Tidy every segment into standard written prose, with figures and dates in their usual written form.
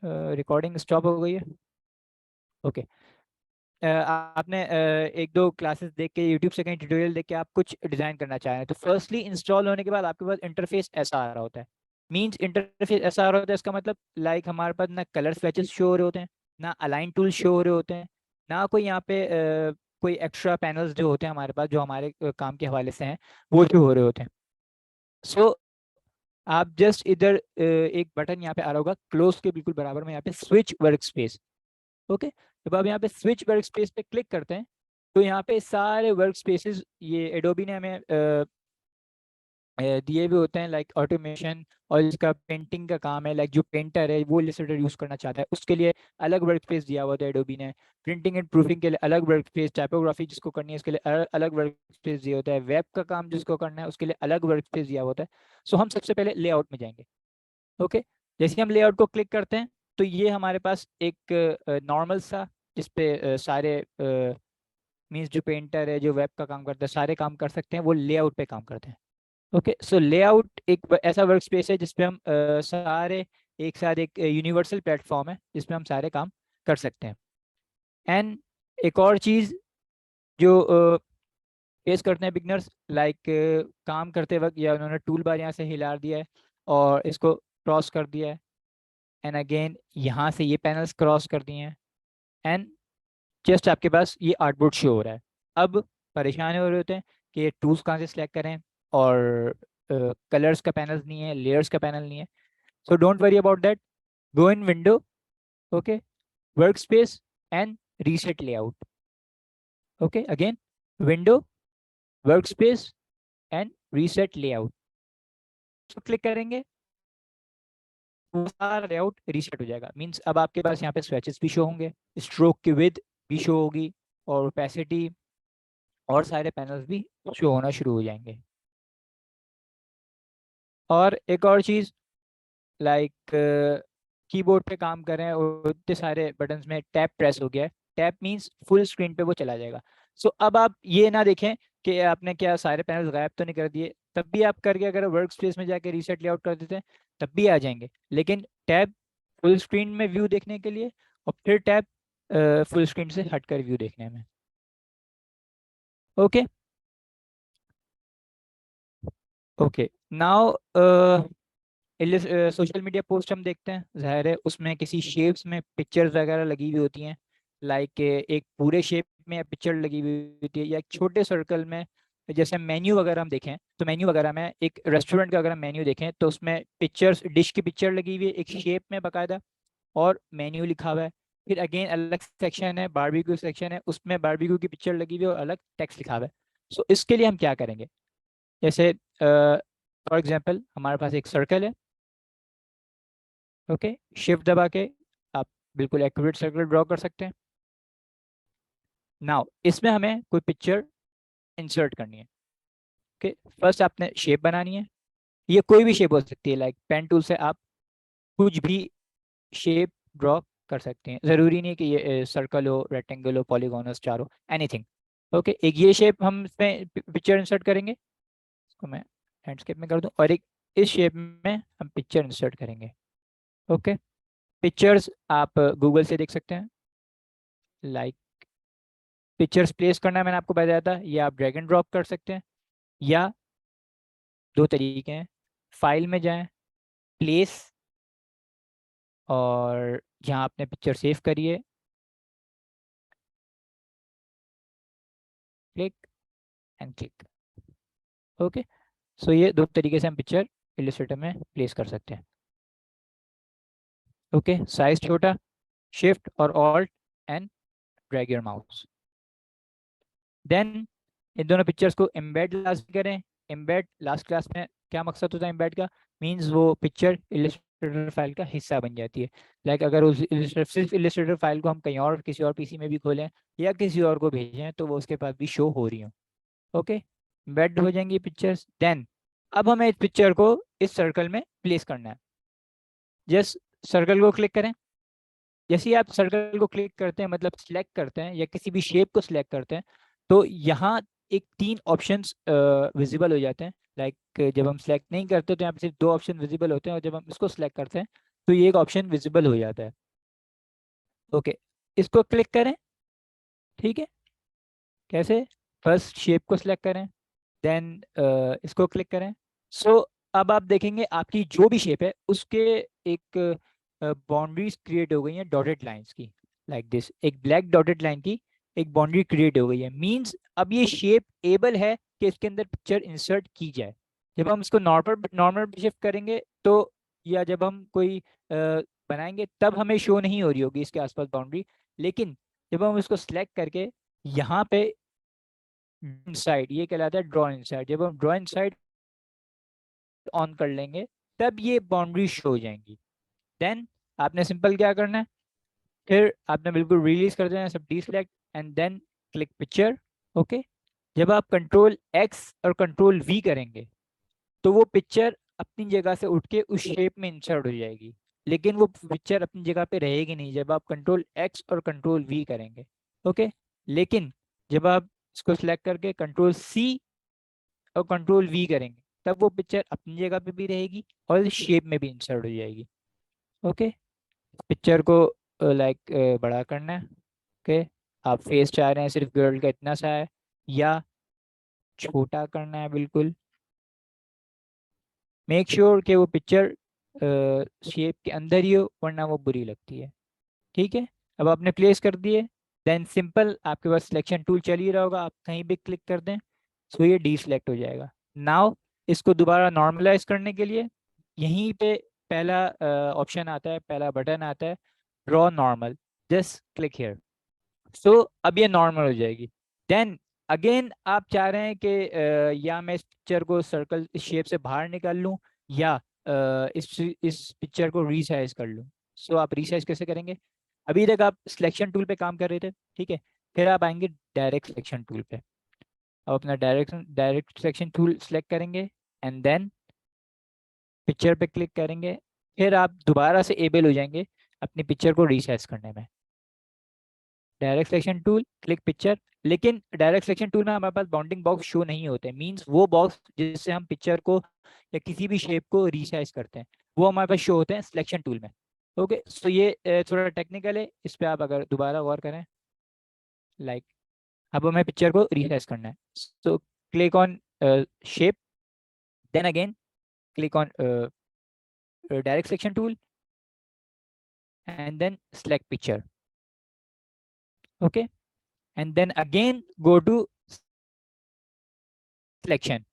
Recording stop हो गई है। ओके। आपने एक दो क्लासेस देख के, यूट्यूब से कहीं ट्यूटोरियल देख के आप कुछ डिज़ाइन करना चाह रहे हैं, तो फर्स्टली इंस्टॉल होने के बाद आपके पास इंटरफेस ऐसा आ रहा होता है। मींस इंटरफेस ऐसा आ रहा होता है, इसका मतलब लाइक हमारे पास ना कलर स्वेचेस शो हो रहे होते हैं, ना अलाइन टूल शो हो रहे होते हैं, ना कोई यहाँ पे कोई एक्स्ट्रा पैनल्स जो होते हैं हमारे पास, जो हमारे काम के हवाले से हैं, वो शो हो रहे होते हैं। सो आप जस्ट इधर एक बटन यहाँ पे आ रहा होगा क्लोज के बिल्कुल बराबर में, यहाँ पे स्विच वर्क स्पेस। ओके, जब आप यहाँ पे स्विच वर्क स्पेस पे क्लिक करते हैं तो यहाँ पे सारे वर्क स्पेसेस ये एडोबी ने हमें दिए भी होते हैं, लाइक ऑटोमेशन, और इसका पेंटिंग का काम है, लाइक जो पेंटर है वो इलस्ट्रेटर यूज करना चाहता है उसके लिए अलग वर्क स्पेस दिया हुआ था एडोबी ने। प्रिंटिंग एंड प्रूफिंग के लिए अलग वर्क स्पेस, टाइपोग्राफी जिसको करनी है उसके लिए अलग वर्क स्पेस दिया होता है, वेब का काम जिसको करना है उसके लिए अलग वर्क स्पेस दिया होता है। सो हम सबसे पहले लेआउट में जाएंगे। ओके, जैसे हम लेआउट को क्लिक करते हैं तो ये हमारे पास एक नॉर्मल सा, जिसपे सारे मीन्स जो पेंटर है, जो वेब का काम करता है, सारे काम कर सकते हैं, वो लेआउट पे काम करते हैं। ओके, सो लेआउट एक ऐसा वर्क स्पेस है जिसपे हम सारे एक साथ, एक यूनिवर्सल प्लेटफॉर्म है जिसपे हम सारे काम कर सकते हैं। एंड एक और चीज़ जो फेस करते हैं बिगनर्स, लाइक काम करते वक्त, या उन्होंने टूल बार यहाँ से हिला दिया है और इसको क्रॉस कर दिया है, एंड अगेन यहाँ से ये पैनल्स क्रॉस कर दिए हैं, एंड जस्ट आपके पास ये आर्टबोर्ड शो हो रहा है। अब परेशान हो रहे होते हैं कि ये टूल्स कहाँ से सिलेक्ट करें, और कलर्स का पैनल नहीं है, लेयर्स का पैनल नहीं है। So don't worry about that, go in window, okay, work space and reset layout. Okay, again window, work space and reset layout, तो क्लिक करेंगे वो सारा लेआउट रीसेट हो जाएगा। मीन्स अब आपके पास यहाँ पे स्वेचेस भी शो होंगे, स्ट्रोक की विड्थ भी शो होगी, और ओपेसिटी, और सारे पैनल्स भी शो होना शुरू हो जाएंगे। और एक और चीज़, लाइक कीबोर्ड पे काम कर रहे हैं और इतने सारे बटन्स में टैप प्रेस हो गया है, टैप मीन्स फुल स्क्रीन पे वो चला जाएगा। सो अब आप ये ना देखें कि आपने क्या सारे पैनल्स गायब तो नहीं कर दिए, तब भी आप करके अगर वर्क स्पेस में जाके रीसेट लेआउट कर देते हैं तब भी आ जाएंगे, लेकिन टैब फुल स्क्रीन में व्यू देखने के लिए, और फिर टैब फुल स्क्रीन से हटकर व्यू देखने में। Okay, okay, now social media post हम देखते हैं, जाहिर है उसमें किसी शेप्स में पिक्चर्स वगैरह लगी हुई होती हैं, लाइक एक पूरे शेप में पिक्चर लगी हुई होती है, या एक छोटे सर्कल में। जैसे मेन्यू वगैरह हम देखें तो मेन्यू वगैरह में एक रेस्टोरेंट का अगर हम मेन्यू देखें तो उसमें पिक्चर्स, डिश की पिक्चर लगी हुई है एक शेप में बाकायदा, और मेन्यू लिखा हुआ है। फिर अगेन अलग सेक्शन है, बारबेक्यू सेक्शन है, उसमें बारबेक्यू की पिक्चर लगी हुई है और अलग टेक्स्ट लिखा हुआ है। सो इसके लिए हम क्या करेंगे, जैसे फॉर एग्जांपल हमारे पास एक सर्कल है। ओके, शिफ्ट दबा के आप बिल्कुल एक्यूरेट सर्कल ड्रॉ कर सकते हैं। नाउ इसमें हमें कोई पिक्चर इंसर्ट करनी है। ओके, फर्स्ट आपने शेप बनानी है, ये कोई भी शेप हो सकती है, लाइक पेन टूल से आप कुछ भी शेप ड्रॉ कर सकते हैं, ज़रूरी नहीं कि ये सर्कल हो, रेक्टेंगल हो, पॉलीगोनल स्टार हो, एनीथिंग। ओके, एक ये शेप हम इसमें पिक्चर इंसर्ट करेंगे, इसको मैं लैंडस्केप में कर दूं, और एक इस शेप में हम पिक्चर इंसर्ट करेंगे। ओके, पिक्चर्स आप गूगल से देख सकते हैं, लाइक पिक्चर्स प्लेस करना मैंने आपको बताया था, ये आप ड्रैग एंड ड्रॉप कर सकते हैं, या दो तरीके हैं, फाइल में जाएं, प्लेस, और जहाँ आपने पिक्चर सेव करी है क्लिक एंड क्लिक। ओके, सो ये दो तरीके से हम पिक्चर इलस्ट्रेटर में प्लेस कर सकते हैं। ओके, साइज छोटा, शिफ्ट और alt and drag your mouse. Then इन दोनों पिक्चर्स को एम्बेड लास्ट करें। एम्बेड लास्ट क्लास में क्या मकसद होता है एम्बेड का, मींस वो पिक्चर इलस्ट्रेटर फाइल का हिस्सा बन जाती है। लाइक अगर उस सिर्फ इलस्ट्रेटर फाइल को हम कहीं और किसी और पीसी में भी खोलें या किसी और को भेजें तो वो उसके पास भी शो हो रही हो। ओके, एम्बेड हो जाएंगी पिक्चर्स। देन अब हमें इस पिक्चर को इस सर्कल में प्लेस करना है। जस्ट सर्कल को क्लिक करें, जैसे ही आप सर्कल को क्लिक करते हैं, मतलब सिलेक्ट करते हैं या किसी भी शेप को सिलेक्ट करते हैं, तो यहाँ एक तीन ऑप्शंस विजिबल हो जाते हैं। लाइक जब हम सिलेक्ट नहीं करते तो यहाँ पे सिर्फ दो ऑप्शन विजिबल होते हैं, और जब हम इसको सिलेक्ट करते हैं तो ये एक ऑप्शन विजिबल हो जाता है। ओके, इसको क्लिक करें। ठीक है, कैसे? फर्स्ट शेप को सिलेक्ट करें, देन इसको क्लिक करें। सो अब आप देखेंगे आपकी जो भी शेप है उसके एक बाउंड्रीज क्रिएट हो गई हैं डॉटेड लाइंस की, लाइक दिस, एक ब्लैक डॉटेड लाइन की एक बाउंड्री क्रिएट हो गई है। मींस अब ये शेप एबल है कि इसके अंदर पिक्चर इंसर्ट की जाए। जब हम इसको नॉर्मल नॉर्मल शिफ्ट करेंगे तो, या जब हम कोई बनाएंगे तब हमें शो नहीं हो रही होगी इसके आसपास बाउंड्री। लेकिन जब हम इसको सिलेक्ट करके यहाँ पे इनसाइड, ये कहलाता है ड्रॉ इनसाइड, जब हम ड्रॉ इनसाइड ऑन कर लेंगे तब ये बाउंड्री शो हो जाएंगी। देन आपने सिंपल क्या करना है, फिर आपने बिल्कुल रिलीज कर देना है सब, deselect and then click picture. Okay, जब आप कंट्रोल एक्स और कंट्रोल वी करेंगे तो वो पिक्चर अपनी जगह से उठ के उस शेप में इंसर्ट हो जाएगी, लेकिन वो पिक्चर अपनी जगह पे रहेगी नहीं जब आप कंट्रोल एक्स और कंट्रोल वी करेंगे। ओके, लेकिन जब आप इसको सिलेक्ट करके कंट्रोल सी और कंट्रोल वी करेंगे तब वो पिक्चर अपनी जगह पे भी रहेगी और शेप में भी इंसर्ट हो जाएगी। ओके, पिक्चर को लाइक बड़ा करना है। ओके, आप फेस चाह रहे हैं सिर्फ गर्ल का इतना सा है, या छोटा करना है बिल्कुल। मेक श्योर कि वो पिक्चर शेप के अंदर ही हो वरना वो बुरी लगती है। ठीक है, अब आपने प्लेस कर दिए, देन सिंपल आपके पास सिलेक्शन टूल चल ही रहा होगा, आप कहीं भी क्लिक कर दें सो ये डी सिलेक्ट हो जाएगा। नाउ इसको दोबारा नॉर्मलाइज करने के लिए यहीं पे पहला ऑप्शन आता है, पहला बटन आता है, draw normal, just click here. So अब ये नॉर्मल हो जाएगी। देन अगेन आप चाह रहे हैं कि या मैं इस पिक्चर को सर्कल इस शेप से बाहर निकाल लूं, या इस पिक्चर को रीसाइज कर लूं। सो आप रीसाइज कैसे करेंगे? अभी तक आप सिलेक्शन टूल पे काम कर रहे थे, ठीक है, फिर आप आएंगे डायरेक्ट सिलेक्शन टूल पे। अब अपना डायरेक्ट सिलेक्शन टूल सेलेक्ट करेंगे एंड देन पिक्चर पे क्लिक करेंगे। फिर आप दोबारा से एबल हो जाएंगे अपनी पिक्चर को रीसाइज करने में। Direct selection tool, click picture. लेकिन डायरेक्ट सिलेक्शन टूल में हमारे पास बाउंडिंग बॉक्स शो नहीं होते, मींस वो बॉक्स जिससे हम पिक्चर को या किसी भी शेप को रीसाइज करते हैं वो हमारे पास शो होते हैं सिलेक्शन टूल में। ओके, सो ये थोड़ा टेक्निकल है, इस पे आप अगर दोबारा गौर करें, लाइक अब हमें पिक्चर को रीसाइज करना है। So click on shape, then again click on direct selection tool and then select picture. Okay, and then again go to selection.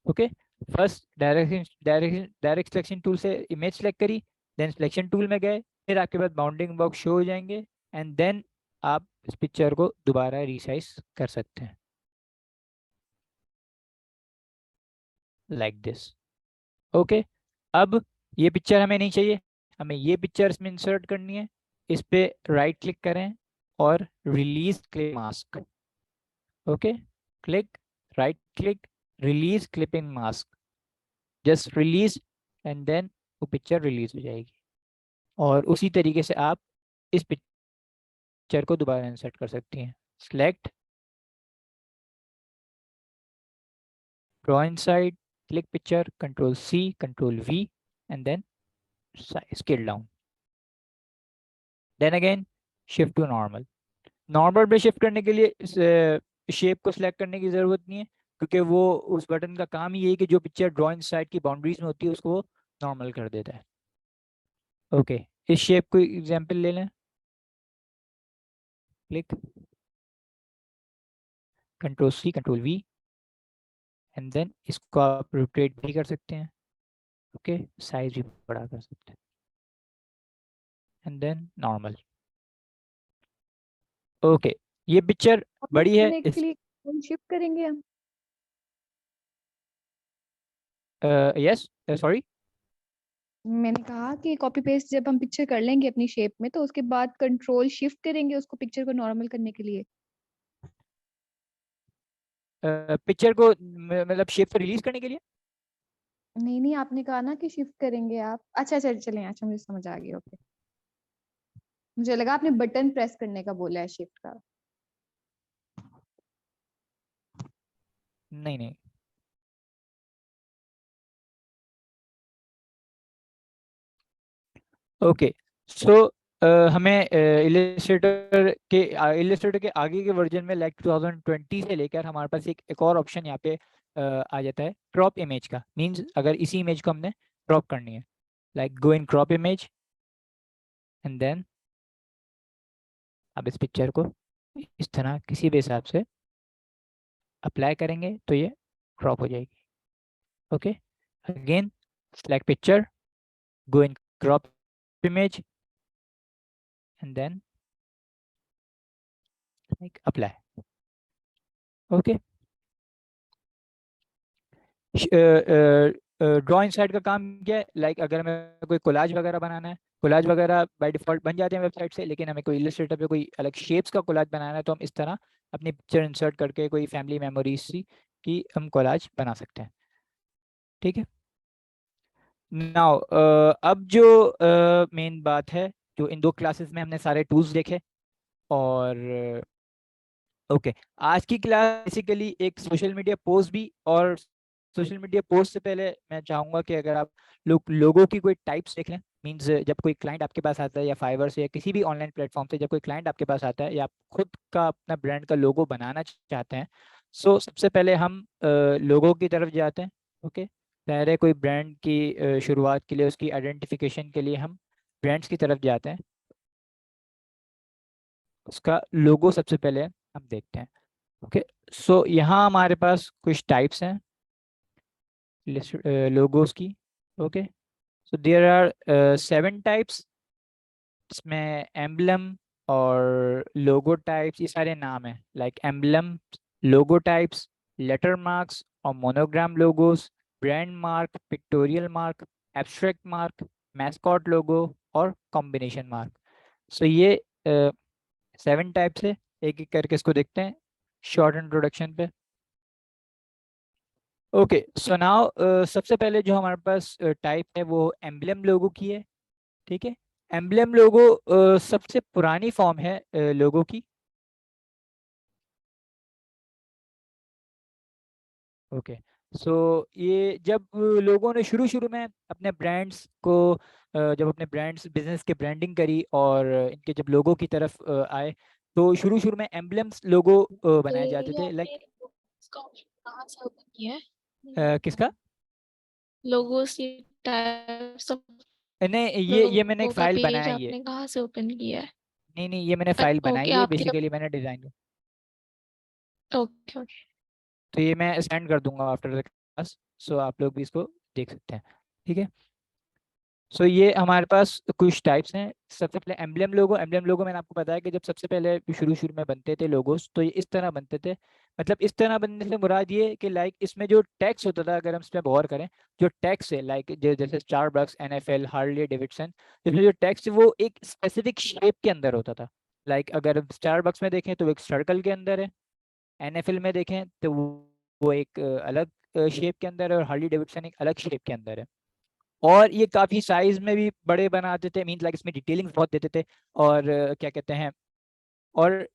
Okay, first direct selection tool से इमेज सेलेक्ट करी, then selection tool में गए, फिर आपके पास bounding box show हो जाएंगे and then आप इस पिक्चर को दोबारा रिसाइज कर सकते हैं लाइक दिस। ओके, अब ये पिक्चर हमें नहीं चाहिए, हमें ये पिक्चर इसमें इंसर्ट करनी है। इस पे राइट क्लिक करें और release clip mask. Okay, click, right click, release clipping mask, just release and then वो पिक्चर रिलीज हो जाएगी। और उसी तरीके से आप इस पिक्चर को दोबारा इंसर्ट कर सकती हैं। Select, draw inside, click picture, control C, control V and then scale down, then again shift to normal. Normal पे शिफ्ट करने के लिए इस शेप को सिलेक्ट करने की ज़रूरत नहीं है, क्योंकि वो उस बटन का काम ही है कि जो पिक्चर ड्रॉ इनसाइड की बाउंड्रीज में होती है उसको नॉर्मल कर देता है। ओके, इस शेप को एग्जांपल ले लें, click, control C, control V and then इसको आप रोटेट भी कर सकते हैं। ओके, साइज भी बड़ा कर सकते हैं एंड देन नॉर्मल। ओके, ये पिक्चर कॉपी बड़ी है करने के इस, लिए शिफ्ट करेंगे हम? Yes, sorry. मैंने कहा कि कॉपी पेस्ट जब हम पिक्चर कर लेंगे अपनी शेप में तो उसके बाद कंट्रोल शिफ्ट करेंगे उसको पिक्चर को नॉर्मल करने के लिए। पिक्चर को मतलब शेप से रिलीज करने के लिए। नहीं नहीं, आपने कहा ना कि शिफ्ट करेंगे आप। अच्छा अच्छा चलें, अच्छा मुझे समझ आ गया। ओके, मुझे लगा आपने बटन प्रेस करने का बोला है शिफ्ट का। नहीं नहीं, ओके सो हमें इलिस्ट्रेटर के आगे के वर्जन में लाइक 2020 से लेकर हमारे पास एक और ऑप्शन यहाँ पे आ जाता है क्रॉप इमेज का। मींस अगर इसी इमेज को हमने क्रॉप करनी है, like go in crop image and then अब इस पिक्चर को इस तरह किसी भी हिसाब से अप्लाई करेंगे तो ये क्रॉप हो जाएगी। Okay again select picture, go in crop image and then like apply. Okay draw inside का काम क्या है, लाइक अगर हमें कोई कोलाज वगैरह बनाना है, कोलाज वगैरह बाय डिफॉल्ट बन जाते हैं वेबसाइट से, लेकिन हमें कोई इलस्ट्रेटर पे कोई अलग शेप्स का कोलाज बनाना है तो हम इस तरह अपनी पिक्चर इंसर्ट करके कोई फैमिली मेमोरीज सी की हम कोलाज बना सकते हैं। ठीक है नाउ अब जो मेन बात है, जो इन दो क्लासेस में हमने सारे टूल्स देखे और ओके आज की क्लास बेसिकली एक सोशल मीडिया पोस्ट भी, और सोशल मीडिया पोस्ट से पहले मैं चाहूंगा कि अगर आप लोगों की कोई टाइप्स देख लें। मींस जब कोई क्लाइंट आपके पास आता है या फाइवर से या किसी भी ऑनलाइन प्लेटफॉर्म से जब कोई क्लाइंट आपके पास आता है या आप खुद का अपना ब्रांड का लोगो बनाना चाहते हैं, सो सबसे पहले हम लोगों की तरफ जाते हैं। ओके पहले कोई ब्रांड की शुरुआत के लिए उसकी आइडेंटिफिकेशन के लिए हम ब्रांड्स की तरफ जाते हैं, उसका लोगो सबसे पहले हम देखते हैं। ओके सो यहाँ हमारे पास कुछ टाइप्स हैं लोगोस की। Okay so there are 7 types. इसमें एम्बलम और लोगो टाइप्स ये सारे नाम हैं, like emblem, logo types, letter marks और monogram logos, brand mark, pictorial mark, abstract mark, mascot logo और कॉम्बिनेशन मार्क। सो ये 7 टाइप्स है। एक एक करके इसको देखते हैं शॉर्ट इंट्रोडक्शन पे। ओके सो नाउ सबसे पहले जो हमारे पास टाइप है वो एम्बलम लोगो की है। ठीक है एम्बलम लोगो सबसे पुरानी फॉर्म है लोगो की। ओके सो ये जब लोगों ने शुरू शुरू में अपने ब्रांड्स को जब अपने ब्रांड्स बिजनेस के ब्रांडिंग करी और इनके जब लोगो की तरफ आए तो शुरू शुरू में एम्बलम्स लोगो बनाए जाते ये थे लाइक आपने इसका ऑप्शन कहाँ से ओपन किया है? किसका लोगोस की टाइप्स ऑफ नहीं ये मैंने एक लोगो का फाइल पेज बनाई है। आपने कहाँ से ओपन किया है? नहीं नहीं ये मैंने फाइल बनाई ओके है आपके बेसिकली मैंने डिजाइन। ओके ओके तो ये मैं सेंड कर दूंगा आफ्टर द क्लास, सो आप लोग भी इसको देख सकते हैं। ठीक है सो ये हमारे पास कुछ टाइप्स हैं। सबसे पहले एम्बलम लोगो। एम्बलम लोगो मैंने आपको बताया कि जब सबसे पहले शुरू शुरू में बनते थे लोगोस तो ये इस तरह बनते थे। मतलब इस तरह बनने से मुराद ये कि लाइक इसमें जो टैक्स होता था, अगर हम इस पर गौर करें, जो टैक्स है लाइक जैसे स्टारबक्स, एनएफएल, हार्ले डेविडसन, इसमें जो टैक्स है वो एक स्पेसिफिक शेप के अंदर होता था। लाइक अगर स्टारबक्स में देखें तो वो एक सर्कल के अंदर है, एनएफएल में देखें तो वो एक अलग शेप के अंदर है, और हार्ली डेविडसन एक अलग शेप के अंदर है। और ये काफी साइज में भी बड़े बनाते थे, मीन लाइक इसमें डिटेलिंग बहुत देते थे। और क्या कहते हैं, और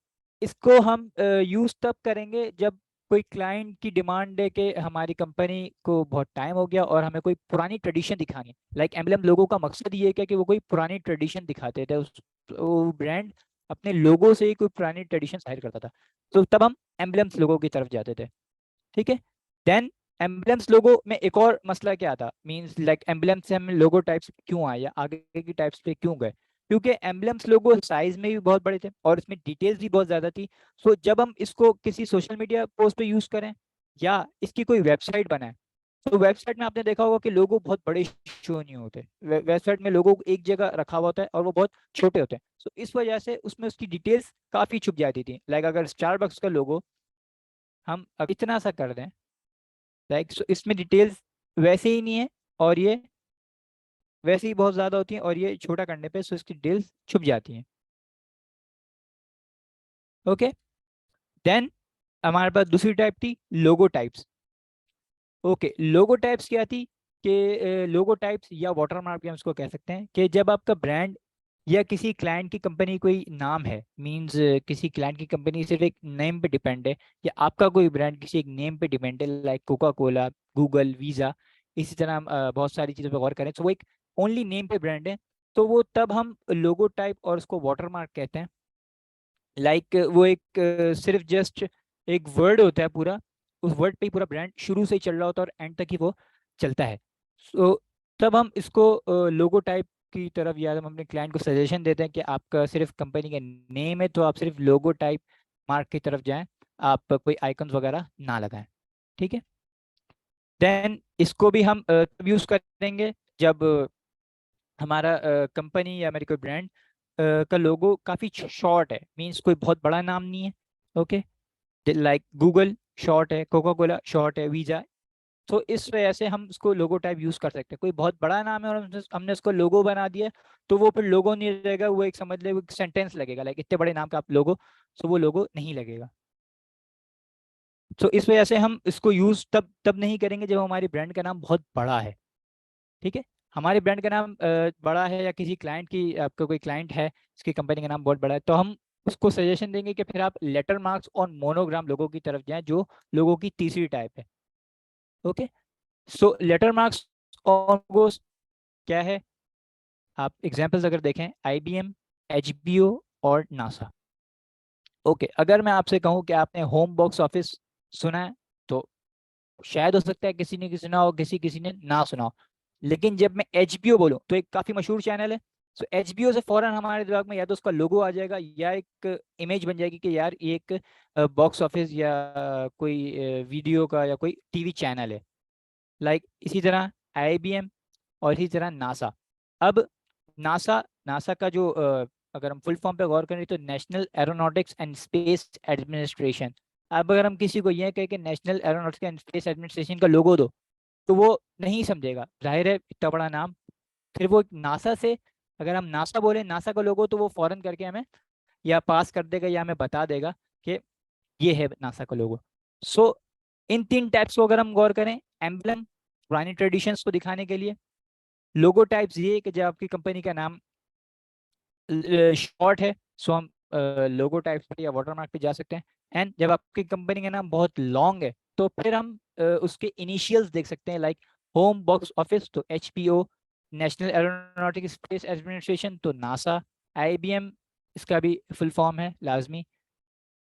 इसको हम यूज तब करेंगे जब कोई क्लाइंट की डिमांड है कि हमारी कंपनी को बहुत टाइम हो गया और हमें कोई पुरानी ट्रेडिशन दिखानी है। लाइक एम्बलम लोगों का मकसद ये है कि वो कोई पुरानी ट्रेडिशन दिखाते थे, उस वो ब्रांड अपने लोगों से ही कोई पुरानी ट्रेडिशन जाहिर करता था, तो तब हम एम्बलम्स लोगों की तरफ जाते थे। ठीक है देन एम्बलम्स लोगो में एक और मसला क्या था, मींस लाइक एम्बलम से हम लोगो टाइप्स क्यों आए या आगे की टाइप्स पे क्यों गए, क्योंकि एम्बलम्स लोगो साइज में भी बहुत बड़े थे और इसमें डिटेल्स भी बहुत ज्यादा थी। सो जब हम इसको किसी सोशल मीडिया पोस्ट पे यूज करें या इसकी कोई वेबसाइट बनाए, तो वेबसाइट में आपने देखा होगा कि लोगो बहुत बड़े शो नहीं होते। वेबसाइट में लोगो एक जगह रखा हुआ होता है और वो बहुत छोटे होते हैं। सो इस वजह से उसमें उसकी डिटेल्स काफी छुप जाती थी। लाइक अगर स्टारबक्स का लोगो हम अब इतना सा कर दें, लाइक सो इसमें डिटेल्स वैसे ही नहीं है और ये वैसे ही बहुत ज़्यादा होती हैं, और ये छोटा करने पे सो इसकी डिटेल्स छुप जाती हैं। ओके देन हमारे पास दूसरी टाइप थी लोगो टाइप्स। ओके लोगो टाइप्स क्या थी कि लोगो टाइप्स या वाटरमार्क भी हम इसको कह सकते हैं कि जब आपका ब्रांड या किसी क्लाइंट की कंपनी कोई नाम है, मींस किसी क्लाइंट की कंपनी सिर्फ एक नेम पे डिपेंड है, या आपका कोई ब्रांड किसी एक नेम पे डिपेंड है, like Coca Cola, Google, visa, इसी तरह हम बहुत सारी चीज़ों पर गौर करें तो वो एक ओनली नेम पे ब्रांड है। तो वो तब हम लोगो टाइप और उसको वाटरमार्क कहते हैं। लाइक वो एक सिर्फ जस्ट एक वर्ड होता है पूरा, उस वर्ड पे ही पूरा ब्रांड शुरू से ही चल रहा होता है और एंड तक ही वो चलता है। सो तब हम इसको लोगो टाइप की तरफ, या हम अपने क्लाइंट को सजेशन देते हैं कि आपका सिर्फ कंपनी का नेम है तो आप सिर्फ लोगो टाइप मार्क की तरफ जाएं, आप कोई आइकन्स वगैरह ना लगाएं। ठीक है। देन इसको भी हम तब यूज़ करेंगे जब हमारा कंपनी या मेरी कोई ब्रांड का लोगो काफ़ी शॉर्ट है, मीन्स कोई बहुत बड़ा नाम नहीं है। ओके, लाइक गूगल शॉर्ट है, कोका कोला शॉर्ट है, वीजा। तो इस वजह से हम उसको लोगो टाइप यूज़ कर सकते हैं। कोई बहुत बड़ा नाम है और हमने उसको लोगो बना दिया, तो वो फिर लोगो नहीं रहेगा, वो एक समझ ले एक सेंटेंस लगेगा, लाइक इतने बड़े नाम का आप लोगो, तो वो लोगो नहीं लगेगा। तो इस वजह से हम इसको यूज़ तब नहीं करेंगे जब हमारी ब्रांड का नाम बहुत बड़ा है। ठीक है। हमारे ब्रांड का नाम बड़ा है, या किसी क्लाइंट की, आपका कोई क्लाइंट है इसकी कंपनी का नाम बहुत बड़ा है, तो हम उसको सजेशन देंगे कि फिर आप लेटर मार्क्स और मोनोग्राम लोगों की तरफ जाएं, जो लोगों की तीसरी टाइप है। ओके, सो लेटर मार्क्स और लोगोस क्या है, आप एग्जांपल्स अगर देखें, IBM, HBO और नासा। ओके, अगर मैं आपसे कहूं कि आपने होम बॉक्स ऑफिस सुना है, तो शायद हो सकता है किसी ने सुना हो, किसी ने ना सुना हो। लेकिन जब मैं HBO बोलूं तो एक काफी मशहूर चैनल है, सो HBO से फौरन हमारे दिमाग में या तो उसका लोगो आ जाएगा, या एक इमेज बन जाएगी कि यार ये एक बॉक्स ऑफिस या कोई वीडियो का या कोई टीवी चैनल है। लाइक इसी तरह IBM और इसी तरह नासा। अब नासा नासा का जो अगर हम फुल फॉर्म पे गौर करें तो national aeronautics and space administration. अब अगर हम किसी को यह कहें कि national aeronautics and space administration का लोगो दो, तो वो नहीं समझेगा, जाहिर है इतना बड़ा नाम। फिर वो नासा से, अगर हम नासा बोले नासा का लोगो, तो वो फौरन करके हमें या पास कर देगा या हमें बता देगा कि ये है नासा का लोगो। सो इन तीन टाइप्स को अगर हम गौर करें, एम्बलम पुरानी ट्रेडिशंस को दिखाने के लिए, लोगो टाइप्स ये है कि जब आपकी कंपनी का नाम शॉर्ट है, सो हम लोगो टाइप्स पे या वाटरमार्क पे जा सकते हैं। एंड जब आपकी कंपनी का नाम बहुत लॉन्ग है, तो फिर हम उसके इनिशियल्स देख सकते हैं, लाइक होम बॉक्स ऑफिस तो HPO, national aeronautics space administration तो नासा, IBM इसका भी फुल फॉर्म है लाजमी।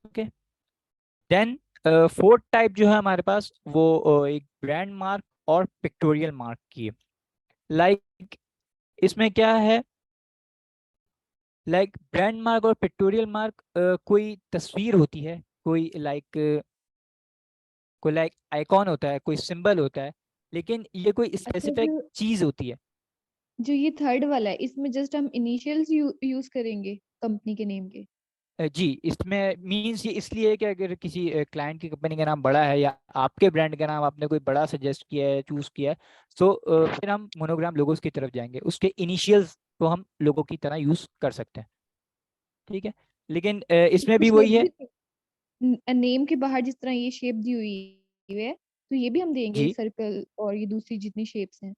ओके, देन फोर्थ टाइप जो है हमारे पास वो एक ब्रांड मार्क और पिक्टोरियल मार्क की है। लाइक इसमें क्या है, लाइक ब्रांड मार्क और पिक्टोरियल मार्क कोई तस्वीर होती है, कोई लाइक आइकॉन होता है, कोई सिंबल होता है, लेकिन ये कोई अच्छा, स्पेसिफिक चीज होती है। जो ये थर्ड वाला है, इसमें जस्ट हम इनिशियल्स यूज करेंगे कंपनी के नेम के। जी, इसमें मीन्स ये इसलिए है कि अगर किसी क्लाइंट की कंपनी का नाम बड़ा है, या आपके ब्रांड का नाम आपने कोई बड़ा सजेस्ट किया है, चूज किया है, तो फिर हम मोनोग्राम लोगोस की तरफ जाएंगे, उसके इनिशियल्स को हम लोगों की तरह यूज कर सकते हैं। ठीक है, लेकिन इसमें भी कुछ वही लोग है। भी नेम के बाहर जिस तरह ये शेप दी हुई है, तो ये भी हम देंगे जी, सर्कल और ये दूसरी जितनी शेप्स हैं,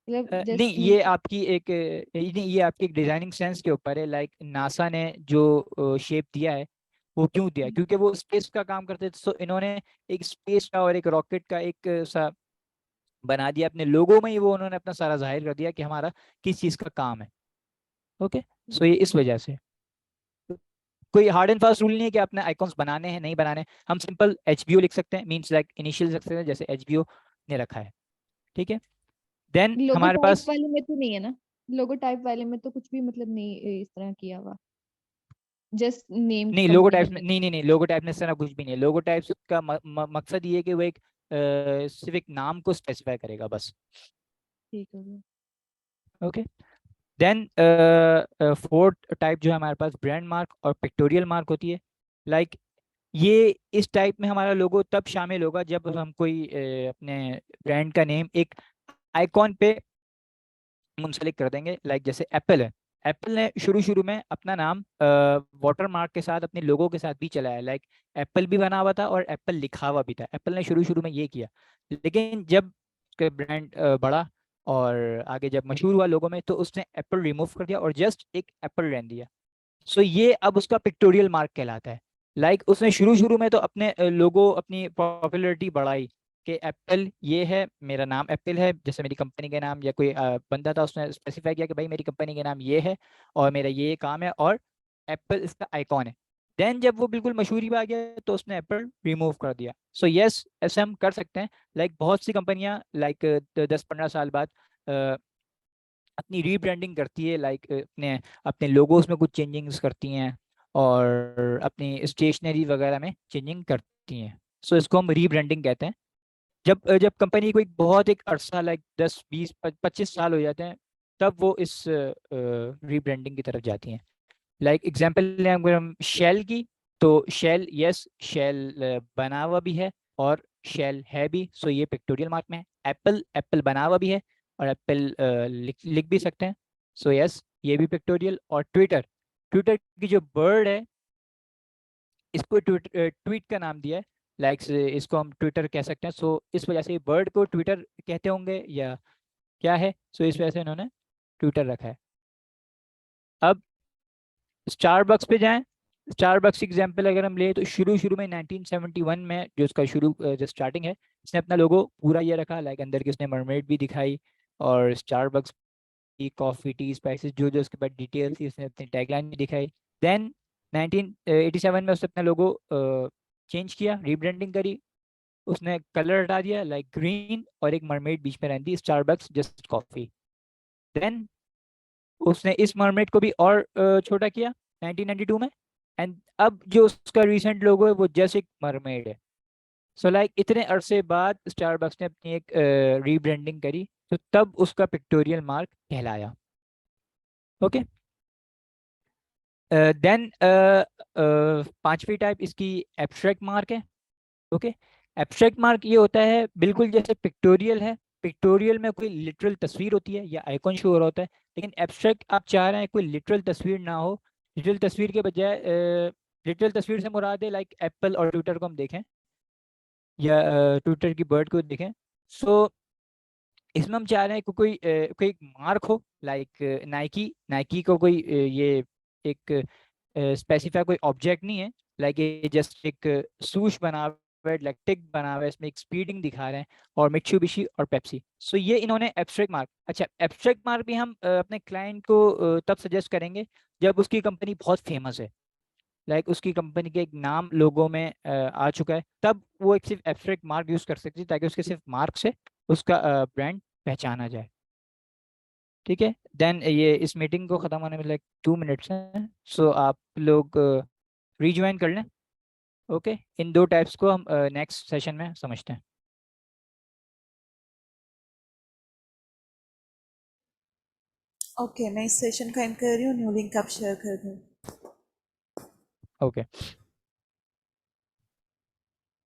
मतलब नहीं, जस्ट ये आपकी एक नहीं, ये आपकी एक डिजाइनिंग सेंस के ऊपर है। लाइक नासा ने जो शेप दिया है, वो क्यों दिया है, क्योंकि वो स्पेस का काम करते थे, सो इन्होंने एक स्पेस का और एक रॉकेट का एक सा बना दिया अपने लोगों में ही, वो उन्होंने अपना सारा जाहिर कर दिया कि हमारा किस चीज का काम है। ओके, सो ये इस वजह से कोई हार्ड एंड फास्ट रूल नहीं है कि आपने आइकॉन्स बनाने हैं नहीं बनाने। हम सिंपल HBO लिख सकते हैं, मीन्स लाइक इनिशियल लिख सकते हैं जैसे HBO ने रखा है। ठीक है, देन लोगो हमारे टाइप पास, वाले में तो नहीं है ना? लोगो टाइप वाले में तो कुछ भी मतलब नहीं इस तरह किया हुआ, जस्ट नेम नहीं लोगो कंपनी टाइप्स में, मतलब। नहीं, लोगो टाइप में इस तरह कुछ भी नहीं है। लोगो टाइप्स का मकसद ये है कि वो एक सिर्फ एक नाम को स्पेसिफाई करेगा बस। ठीक हो गया। ओके, देन फोर्थ टाइप जो है हमारे पास ब्रांड मार्क और पिक्टोरियल मार्क होती है। लाइक ये इस टाइप में हमारा लोगो तब शामिल होगा जब हम कोई अपने ब्रांड का नेम एक आइकॉन पे मुंसलिक कर देंगे। लाइक जैसे एप्पल है, एप्पल ने शुरू शुरू में अपना नाम वाटर मार्क के साथ अपने लोगों के साथ भी चलाया, लाइक एप्पल भी बना हुआ था और एप्पल लिखा हुआ भी था। एप्पल ने शुरू शुरू में ये किया, लेकिन जब ब्रांड बढ़ा और आगे जब मशहूर हुआ लोगों में, तो उसने एप्पल रिमूव कर दिया और जस्ट एक एप्पल रहने दिया। सो ये अब उसका पिक्टोरियल मार्क कहलाता है। लाइक उसने शुरू शुरू में तो अपने लोगो अपनी पॉपुलैरिटी बढ़ाई, कि एप्पल ये है, मेरा नाम एप्पल है, जैसे मेरी कंपनी का नाम, या कोई बंदा था उसने स्पेसिफाई किया कि भाई मेरी कंपनी का नाम ये है और मेरा ये काम है और एप्पल इसका आइकॉन है। देन जब वो बिल्कुल मशहूरी पे आ गया तो उसने एप्पल रिमूव कर दिया। सो यस, ऐसे हम कर सकते हैं। लाइक बहुत सी कंपनियां लाइक 10-15 साल बाद अपनी रीब्रांडिंग करती है, लाइक अपने अपने लोगोस में कुछ चेंजिंग्स करती हैं और अपनी स्टेशनरी वगैरह में चेंजिंग करती हैं। सो इसको हम रीब्रांडिंग कहते हैं। जब जब कंपनी को एक बहुत एक अरसा लाइक 10-20-25 साल हो जाते हैं, तब वो इस रीब्रांडिंग की तरफ जाती हैं। लाइक एग्जांपल लें अगर हम शेल की, तो शेल, यस शेल बना हुआ भी है और शेल है भी, सो ये पिक्टोरियल मार्क में है। एप्पल, एप्पल बना हुआ भी है और एप्पल लिख भी सकते हैं, सो यस ये भी पिक्टोरियल। और ट्विटर, ट्विटर की जो बर्ड है इसको ट्वीट का नाम दिया है, लाइक इसको हम ट्विटर कह सकते हैं। सो इस वजह से बर्ड को ट्विटर कहते होंगे या क्या है, सो इस वजह से इन्होंने ट्विटर रखा है। अब स्टारबक्स पे जाएं। स्टारबक्स एग्जांपल अगर हम ले तो शुरू शुरू में 1971 में जो उसका जो स्टार्टिंग है, इसने अपना लोगो पूरा ये रखा, लाइक अंदर की उसने मरमेड भी दिखाई और स्टारबक्स की कॉफ़ी, टी, स्पाइसेस, जो जो उसके बाद डिटेल थी उसने अपनी टैगलाइन भी दिखाई। देन 1987 में उसने अपना लोगो चेंज किया, रीब्रांडिंग करी, उसने कलर हटा दिया लाइक ग्रीन और एक मरमेड बीच में रहती, स्टारबक्स जस्ट कॉफ़ी। देन उसने इस मरमेड को भी और छोटा किया 1992 में, एंड अब जो उसका रिसेंट लोगो है वो जस्ट एक मरमेड है। सो लाइक इतने अरसे बाद स्टारबक्स ने अपनी एक रीब्रांडिंग करी, तो तब उसका पिक्टोरियल मार्क कहलाया। ओके, देन पांचवी टाइप इसकी एब्स्ट्रैक्ट मार्क है। ओके, एब्स्ट्रैक्ट मार्क ये होता है बिल्कुल जैसे पिक्टोरियल है, पिक्टोरियल में कोई लिटरल तस्वीर होती है या आइकॉन शो हो रहा होता है, लेकिन एब्स्ट्रैक्ट आप चाह रहे हैं कोई लिटरल तस्वीर ना हो। लिटरल तस्वीर के बजाय लिटरल तस्वीर से मुराद है लाइक एप्पल और ट्विटर को हम देखें या ट्विटर की बर्ड को देखें। सो इसमें हम चाह रहे हैं कि कोई मार्क हो, लाइक नाइकी, नाइकी को कोई ये एक स्पेसिफाई कोई ऑब्जेक्ट नहीं है, लाइक ये जस्ट एक सूश बना हुआ है, लाइक टिक बना हुआ है, इसमें एक स्पीडिंग दिखा रहे हैं, और मित्सुबिशी और पेप्सी। सो ये इन्होंने एब्स्ट्रैक्ट मार्क। अच्छा, एब्स्ट्रैक्ट मार्क भी हम अपने क्लाइंट को तब सजेस्ट करेंगे जब उसकी कंपनी बहुत फेमस है, लाइक उसकी कंपनी के एक नाम लोगों में आ चुका है, तब वो एक सिर्फ एब्स्ट्रैक्ट मार्क यूज कर सकती है ताकि उसके सिर्फ मार्क से उसका ब्रांड पहचाना जाए। ठीक है, देन ये इस मीटिंग को ख़त्म होने में लाइक 2 मिनट्स हैं, सो आप लोग रीज्वाइन कर लें। ओके, इन दो टाइप्स को हम नेक्स्ट सेशन में समझते हैं। ओके, मैं इस सेशन का एंड कर रही हूँ, न्यू लिंक आप शेयर कर दो। ओके।